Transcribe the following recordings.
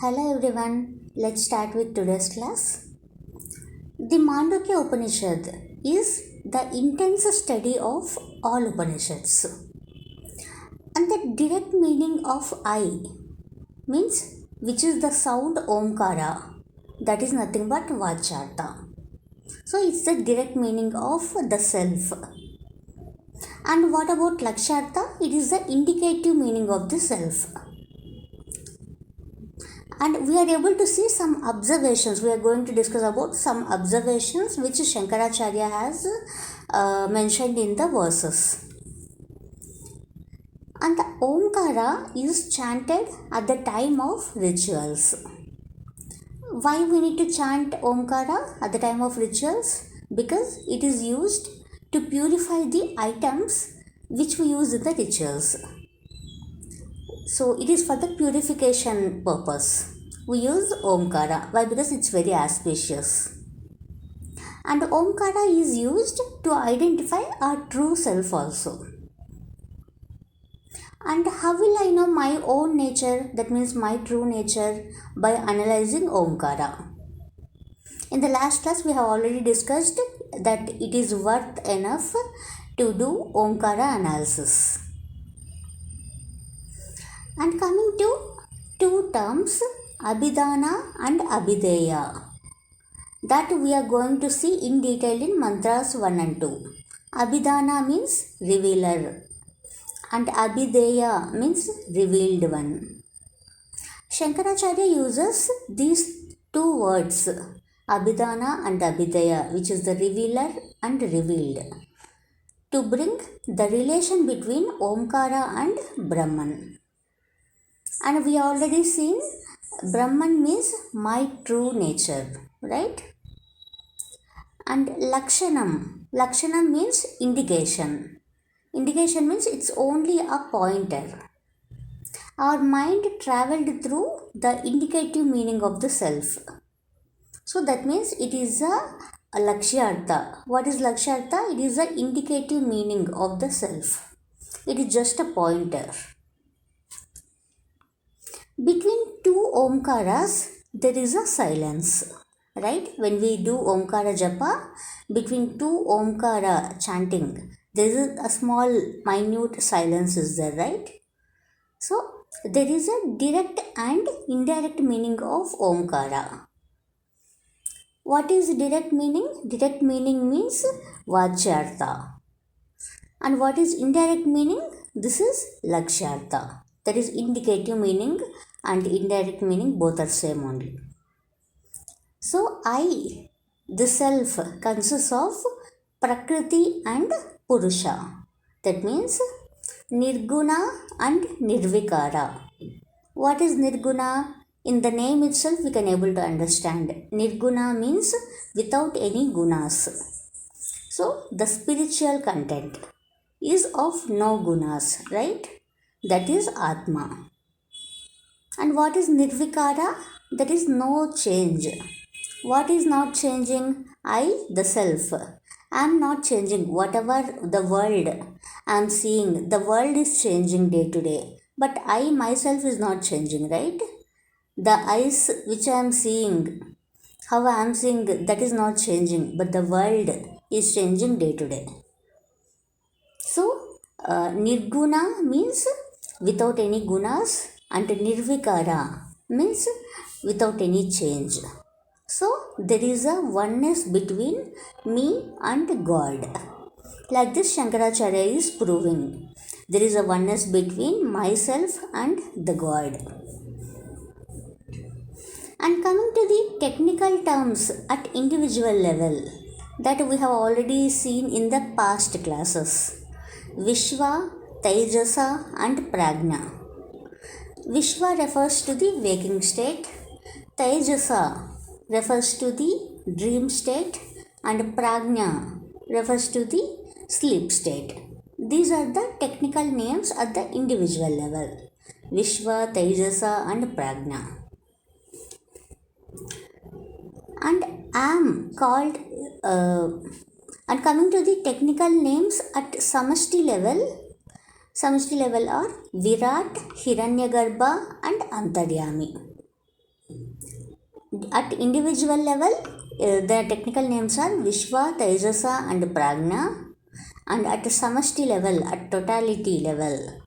Hello everyone, let's start with today's class. The Mandukya Upanishad is the intense study of all Upanishads. And the direct meaning of I means which is the sound Omkara, that is nothing but Vachartha. So it's the direct meaning of the self. And what about Lakshartha? It is the indicative meaning of the self. And we are able to see some observations. We are going to discuss about some observations which Shankaracharya has mentioned in the verses. And the Omkara is chanted at the time of rituals. Why we need to chant Omkara at the time of rituals? Because it is used to purify the items which we use in the rituals. So it is for the purification purpose. We use Omkara. Why? Because it's very auspicious. And Omkara is used to identify our true self also. And how will I know my own nature, that means my true nature, by analyzing Omkara? In the last class we have already discussed that it is worth enough to do Omkara analysis. And coming to two terms, Abhidhana and Abhideya, that we are going to see in detail in mantras 1 and 2. Abhidhana means revealer and Abhideya means revealed one. Shankaracharya uses these two words, Abhidhana and Abhideya, which is the revealer and revealed, to bring the relation between Omkara and Brahman. And we already seen Brahman means my true nature, right? And Lakshanam means indication. Indication means it's only a pointer. Our mind traveled through the indicative meaning of the self. So that means it is a Lakshyartha. What is Lakshyartha? It is the indicative meaning of the self. It is just a pointer. Between two Omkaras, there is a silence, right? When we do Omkara Japa, between two Omkara chanting, there is a small minute silence is there, right? So, there is a direct and indirect meaning of Omkara. What is direct meaning? Direct meaning means Vachartha. And what is indirect meaning? This is Lakshyartha. That is indicative meaning and indirect meaning, both are same only. So I, the self, consists of Prakriti and Purusha. That means Nirguna and Nirvikara. What is Nirguna? In the name itself we can able to understand. Nirguna means without any gunas. So the spiritual content is of no gunas, right? That is Atma. And what is Nirvikara? That is no change. What is not changing? I, the self. I am not changing. Whatever the world I am seeing, the world is changing day to day. But I myself is not changing, right? The eyes which I am seeing, how I am seeing, that is not changing. But the world is changing day to day. So, Nirguna means without any gunas, and Nirvikara means without any change. So, there is a oneness between me and God. Like this Shankaracharya is proving. There is a oneness between myself and the God. And coming to the technical terms at individual level, that we have already seen in the past classes. Vishwa, Tejasa and Prajna. Vishwa refers to the waking state, Tejasa refers to the dream state, and Prajna refers to the sleep state. These are the technical names at the individual level. Vishwa, Tejasa and Prajna. And am called, and coming to the technical names at Samashti level are Virat, Hiranyagarbha and Antaryami. At individual level, the technical names are Vishwa, Tejasa and Prajna. And at samashti level, at totality level,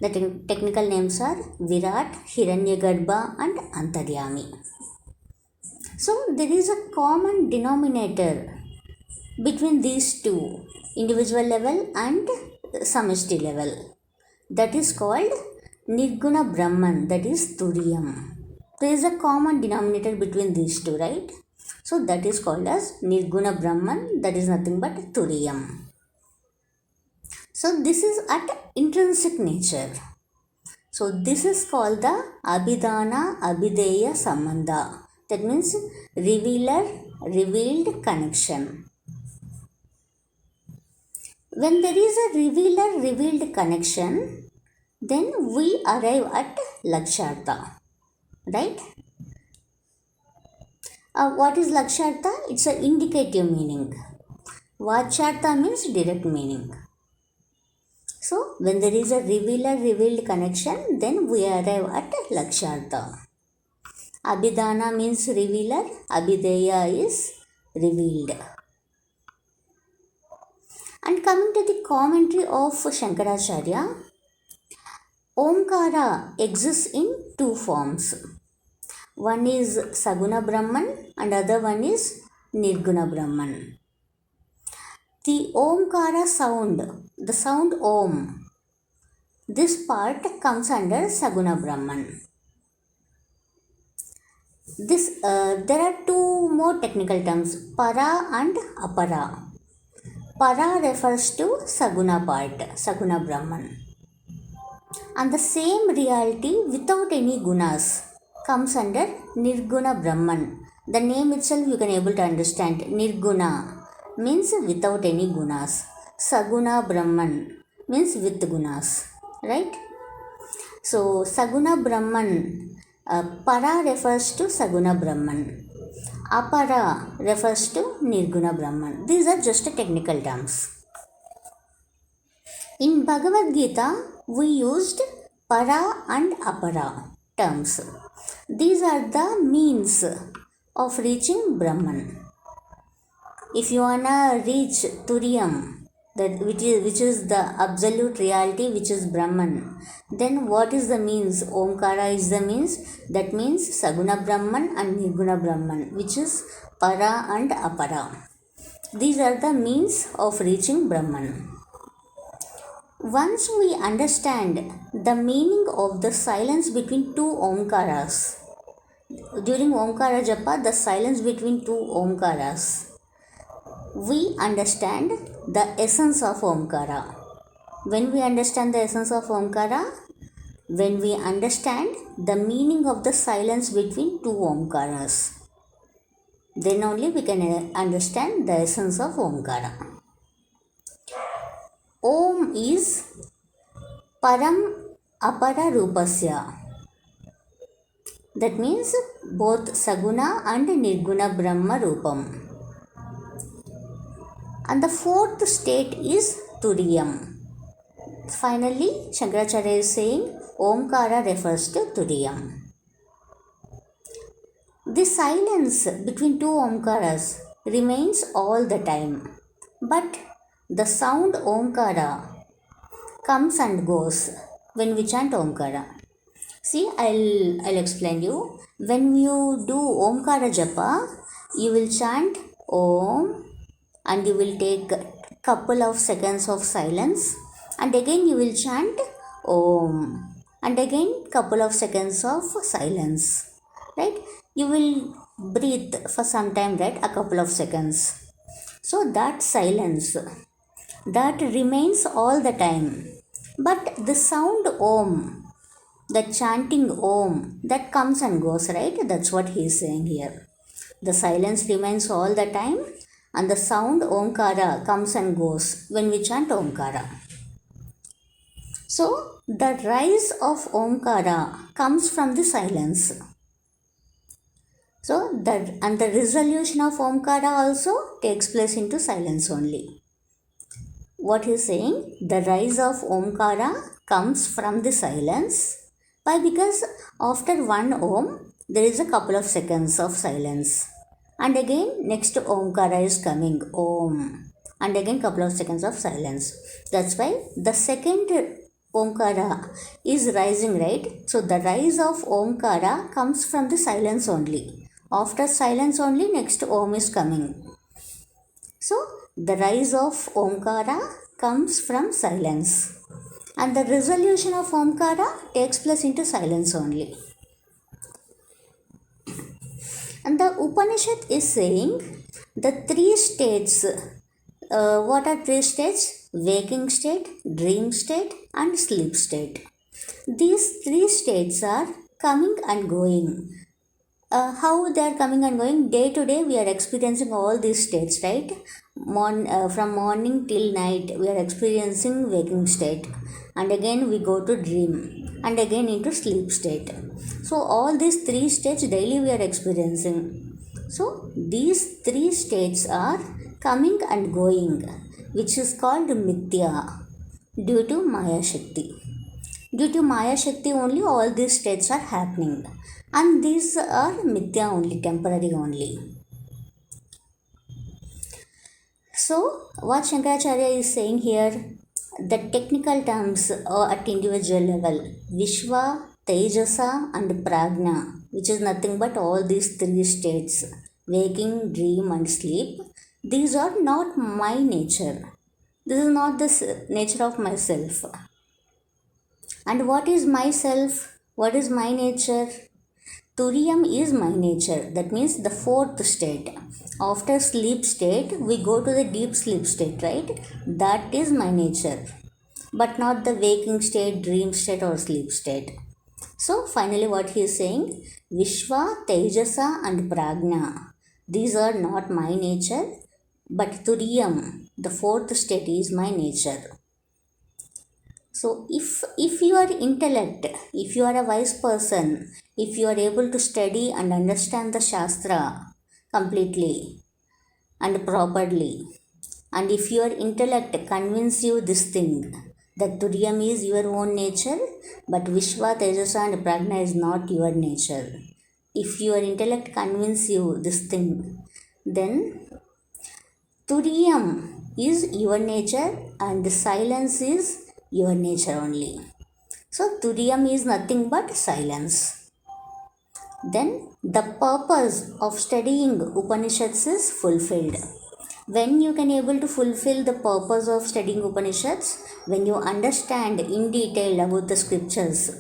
the technical names are Virat, Hiranyagarbha and Antaryami. So there is a common denominator between these two, individual level and samashti level. That is called Nirguna Brahman, that is Turiyam. There is a common denominator between these two, right? So that is called as Nirguna Brahman, that is nothing but Turiyam. So this is at intrinsic nature. So this is called the Abhidhana Abhideya Sambandha. That means revealer, revealed connection. When there is a revealer, revealed connection, then we arrive at Lakshartha. Right? What is Lakshartha? It's an indicative meaning. Vachartha means direct meaning. So, when there is a revealer, revealed connection, then we arrive at Lakshartha. Abhidhana means revealer, Abhideya is revealed. And coming to the commentary of Shankaracharya, Omkara exists in two forms. One is Saguna Brahman and other one is Nirguna Brahman. The Omkara sound, the sound Om, this part comes under Saguna Brahman. There are two more technical terms, Para and Apara. Para refers to Saguna part, Saguna Brahman. And the same reality without any gunas comes under Nirguna Brahman. The name itself you can able to understand. Nirguna means without any gunas. Saguna Brahman means with gunas. Right? So, Saguna Brahman, Para refers to Saguna Brahman. Apara refers to Nirguna Brahman. These are just technical terms. In Bhagavad Gita, we used Para and Apara terms. These are the means of reaching Brahman. If you wanna reach Turiyam, which is the absolute reality, which is Brahman, then what is the means? Omkara is the means. That means Saguna Brahman and Nirguna Brahman, which is Para and Apara. These are the means of reaching Brahman. Once we understand the meaning of the silence between two Omkaras, during Omkara Japa, the silence between two Omkaras, we understand the essence of Omkara. When we understand the essence of Omkara, when we understand the meaning of the silence between two Omkaras, then only we can understand the essence of Omkara. Om is Param Apara Rupasya. That means both Saguna and Nirguna Brahma Rupam. And the fourth state is Turiyam. Finally, Shankaracharya is saying Omkara refers to Turiyam. The silence between two Omkaras remains all the time, but the sound Omkara comes and goes when we chant Omkara. See, I'll explain you. When you do Omkara Japa, you will chant Om and you will take a couple of seconds of silence, and again you will chant Om and again couple of seconds of silence. Right? You will breathe for some time, right? A couple of seconds. So that silence, that remains all the time. But the sound Om, the chanting Om, that comes and goes, right? That's what he is saying here. The silence remains all the time and the sound Omkara comes and goes when we chant Omkara. So, the rise of Omkara comes from the silence. So, the resolution of Omkara also takes place into silence only. What he is saying, the rise of Omkara comes from the silence. Why? Because after one Om, there is a couple of seconds of silence. And again, next Omkara is coming, Om. And again, couple of seconds of silence. That's why the second Omkara is rising, right? So the rise of Omkara comes from the silence only. After silence only, next Om is coming. So the rise of Omkara comes from silence. And the resolution of Omkara takes place into silence only. And the Upanishad is saying the three states. What are three states? Waking state, dream state, and sleep state. These three states are coming and going. How they are coming and going? Day to day, we are experiencing all these states, right? From morning till night, we are experiencing waking state, and again we go to dream, and again into sleep state. So all these three states daily we are experiencing. So these three states are coming and going, which is called Mithya due to Maya Shakti. Due to Maya Shakti only all these states are happening, and these are Mithya only, temporary only. So what Shankaracharya is saying here, the technical terms at individual level, Vishwa, Tejasa and Prajna, which is nothing but all these three states, waking, dream and sleep, these are not my nature. This is not the nature of myself. And what is myself? What is my nature? Turiyam is my nature. That means the fourth state. After sleep state, we go to the deep sleep state, right? That is my nature. But not the waking state, dream state or sleep state. So finally what he is saying, Vishwa, Tejasa and Prajna. These are not my nature, but Turiyam, the fourth state is my nature. So if you are intellect, if you are a wise person, if you are able to study and understand the Shastra completely and properly, and if your intellect convince you this thing, that Turiyam is your own nature, but Vishwa, Tejasa and Prajna is not your nature. If your intellect convince you this thing, then Turiyam is your nature and silence is your nature only. So Turiyam is nothing but silence. Then the purpose of studying Upanishads is fulfilled. When you can able to fulfill the purpose of studying Upanishads, when you understand in detail about the scriptures,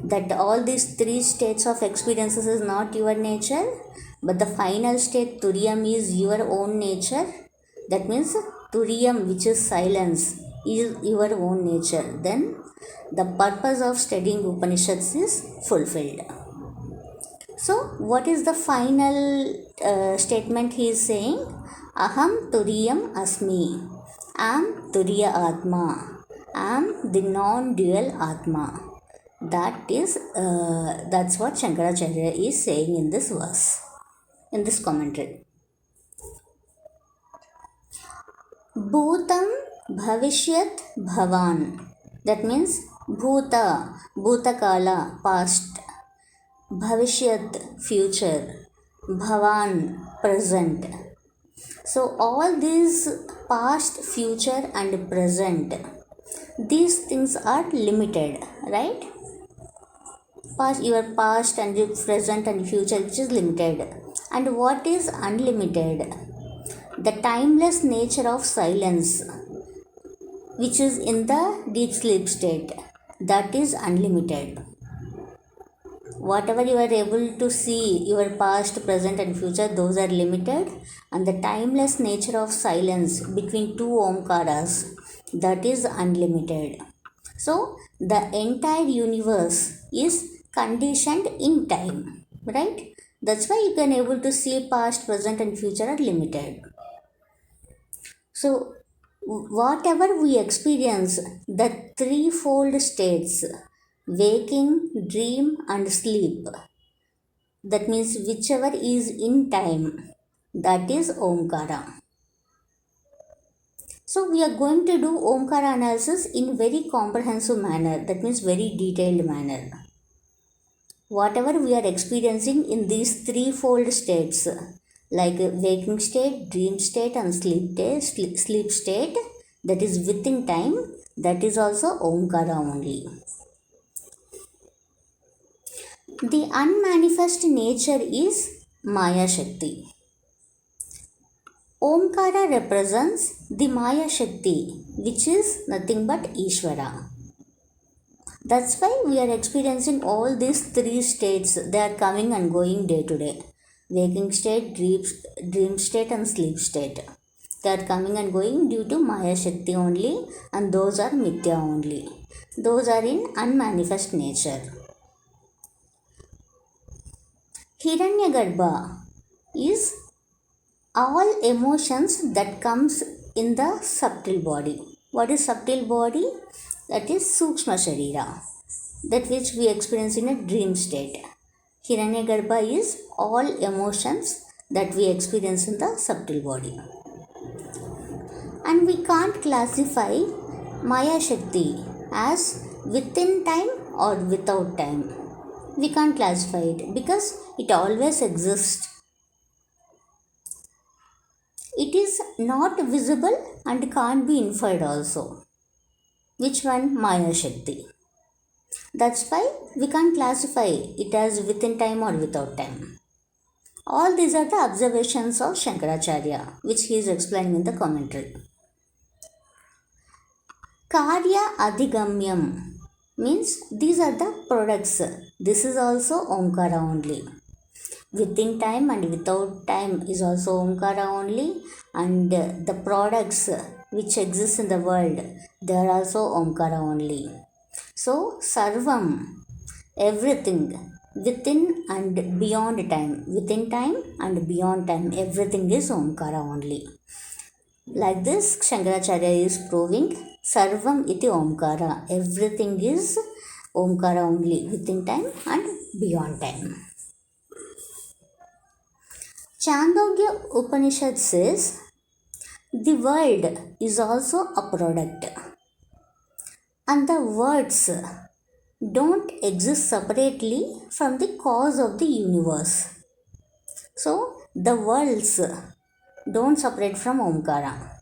that all these three states of experiences is not your nature, but the final state Turiyam is your own nature. That means Turiyam, which is silence, is your own nature. Then the purpose of studying Upanishads is fulfilled. So what is the final statement he is saying? Aham Turiyam Asmi. I am Turiya Atma. I am the non-dual Atma. That's what Shankaracharya is saying in this verse, in this commentary. Bhutam Bhavishyat Bhavan. That means Bhuta, Bhutakala, past, Bhavishyat, future, Bhavan, present. So all these past, future and present, these things are limited, right? Your past and your present and future, which is limited. And what is unlimited? The timeless nature of silence, which is in the deep sleep state, that is unlimited. Whatever you are able to see, your past, present and future, those are limited, and the timeless nature of silence between two Omkaras, that is unlimited. So the entire universe is conditioned in time, right? That's why you can able to see past, present and future are limited. So whatever we experience, the threefold states, waking, dream and sleep, that means whichever is in time, that is Omkara. So we are going to do Omkara analysis in very comprehensive manner, that means very detailed manner. whatever we are experiencing in these threefold states, like waking state, dream state, and sleep state, that is within time, that is also Omkara only. The unmanifest nature is Maya Shakti. Omkara represents the Maya Shakti, which is nothing but Ishvara. That's why we are experiencing all these three states. They are coming and going day to day. Waking state, dream state, and sleep state. They are coming and going due to Maya Shakti only, and those are Mithya only. Those are in unmanifest nature. Hiranyagarbha is all emotions that comes in the subtle body. What is subtle body? That is Sukshma Sharira, that which we experience in a dream state. Hiranyagarbha is all emotions that we experience in the subtle body. And we can't classify Maya Shakti as within time or without time. We can't classify it because it always exists. It is not visible and can't be inferred also. Which one? Maya Shakti. That's why we can't classify it as within time or without time. All these are the observations of Shankaracharya, which he is explaining in the commentary. Karya Adhigamyam means these are the products. This is also Omkara only. Within time and without time is also Omkara only, and the products which exist in the world, they are also Omkara only. So Sarvam, everything within and beyond time, within time and beyond time, everything is Omkara only. Like this, Shankaracharya is proving Sarvam iti Omkara, everything is Omkara only, within time and beyond time. Chandogya Upanishad says the world is also a product, and the words don't exist separately from the cause of the universe. So the worlds don't separate from Omkara.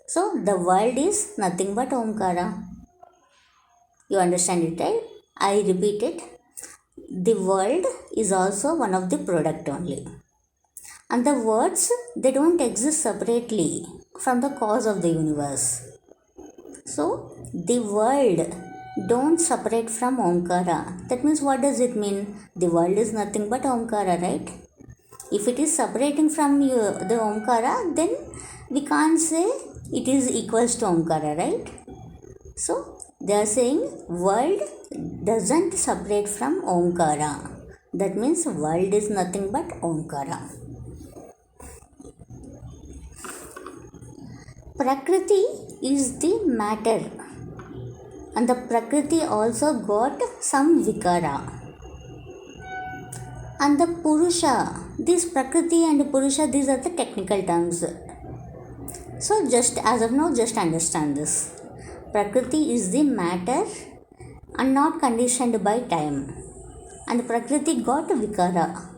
So the world is nothing but Omkara. You understand it, right? I repeat it. The world is also one of the product only. And the words, they don't exist separately from the cause of the universe. So the world don't separate from Omkara. That means, what does it mean? The world is nothing but Omkara, right? If it is separating from the Omkara, then we can't say it is equals to Omkara, right? So they are saying world doesn't separate from Omkara. That means world is nothing but Omkara. Prakriti is the matter, and the Prakriti also got some Vikara. And the Purusha, this Prakriti and Purusha, these are the technical terms. So just as of now, just understand this. Prakriti is the matter and not conditioned by time, and Prakriti got Vikara.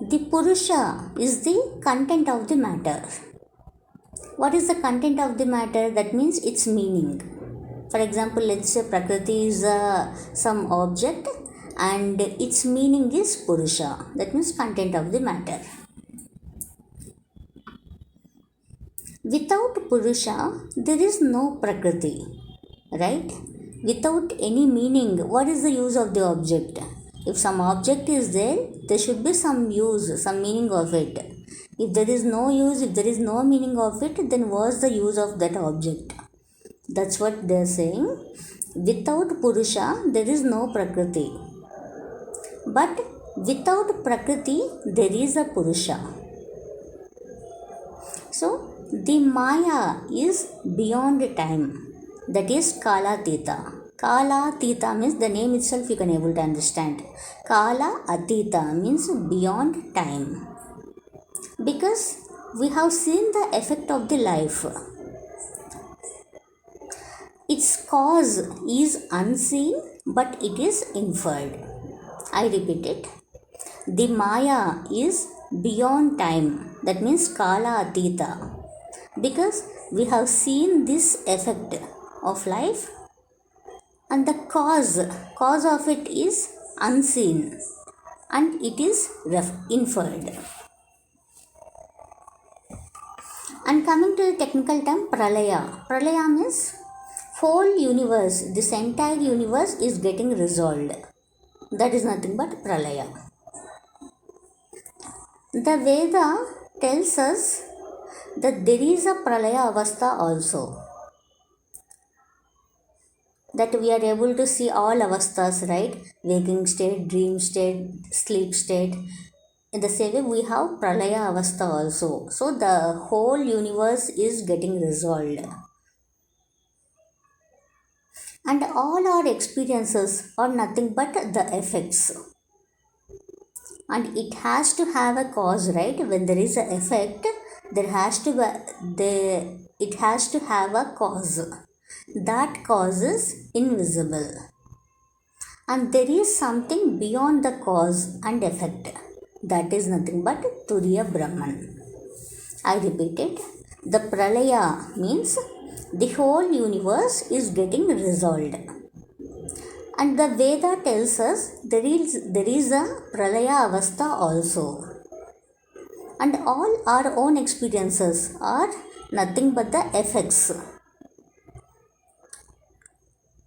The Purusha is the content of the matter. What is the content of the matter? That means its meaning. For example, let's say Prakriti is some object and its meaning is Purusha. That means content of the matter. Without Purusha, there is no Prakriti, right? Without any meaning, what is the use of the object? If some object is there, there should be some use, some meaning of it. If there is no use, if there is no meaning of it, then what's the use of that object? That's what they're saying. Without Purusha, there is no Prakriti. But without Prakriti, there is a Purusha. So the Maya is beyond time. That is Kala-tita. Kala-tita means the name itself you can able to understand. Kala-atita means beyond time. Because we have seen the effect of the life. Its cause is unseen but it is inferred. I repeat it. The Maya is beyond time, that means Kala Atita, because we have seen this effect of life, and the cause of it is unseen, and it is inferred. And coming to the technical term Pralaya. Pralaya means whole universe, this entire universe is getting resolved. That is nothing but Pralaya. The Veda tells us that there is a Pralaya Avastha also. That we are able to see all avasthas, right? Waking state, dream state, sleep state. In the same way, we have Pralaya Avastha also. So the whole universe is getting resolved. And all our experiences are nothing but the effects. And it has to have a cause, right? When there is an effect, it has to have a cause. That cause is invisible. And there is something beyond the cause and effect. That is nothing but Turiya Brahman. I repeat it. The Pralaya means the whole universe is getting resolved. And the Veda tells us there is a Pralaya Avastha also. And all our own experiences are nothing but the effects.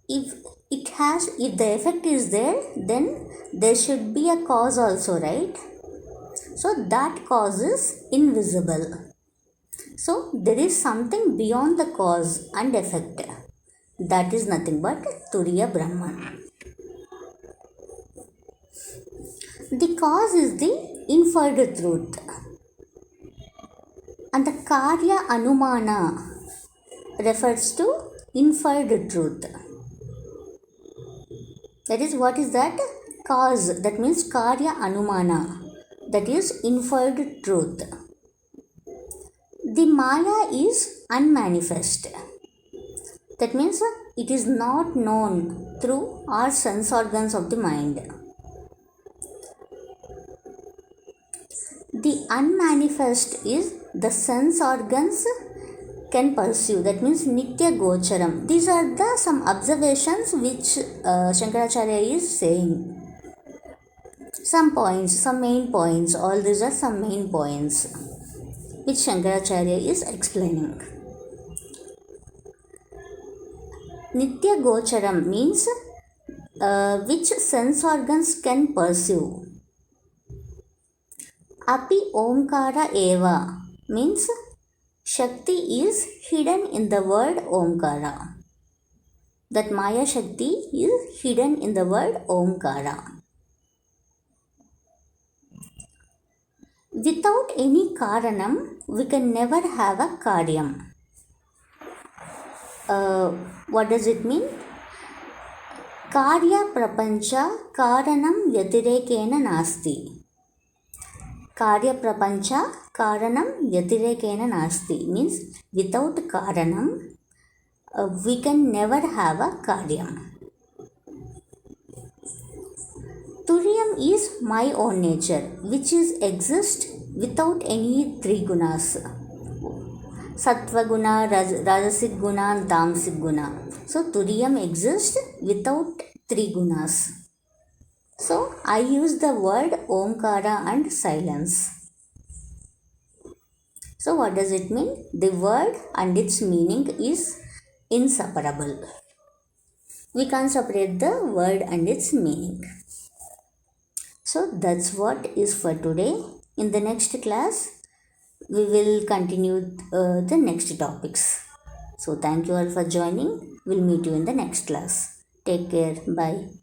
If the effect is there, then there should be a cause also, right? So that cause is invisible. So there is something beyond the cause and effect. That is nothing but Turiya Brahman. The cause is the inferred truth. And the Karya Anumana refers to inferred truth. That is, what is that? Cause. That means Karya Anumana. That is inferred truth. The Maya is unmanifest. That means it is not known through our sense organs of the mind. The unmanifest is the sense organs can perceive. That means Nitya Gocharam. These are some observations which Shankaracharya is saying. Some points, some main points. All these are some main points which Shankaracharya is explaining. Nitya Gocharam means which sense organs can perceive. Api Omkara Eva means Shakti is hidden in the word Omkara. That Maya Shakti is hidden in the word Omkara. Without any Karanam, we can never have a Karyam. What does it mean? Karya Prapancha Karanam Vyatirekena Nasti. Karya Prapancha Karanam Vyatirekena Nasti means without Karanam, we can never have a Karyam. Turiyam is my own nature, which is exist without any three gunas. Sattva guna, Rajasic guna, Tamasic guna. So Turiyam exists without three gunas. So I use the word Omkara and silence. So what does it mean? The word and its meaning is inseparable. We can't separate the word and its meaning. So that's what is for today. In the next class, we will continue the next topics. So thank you all for joining. We'll meet you in the next class. Take care. Bye.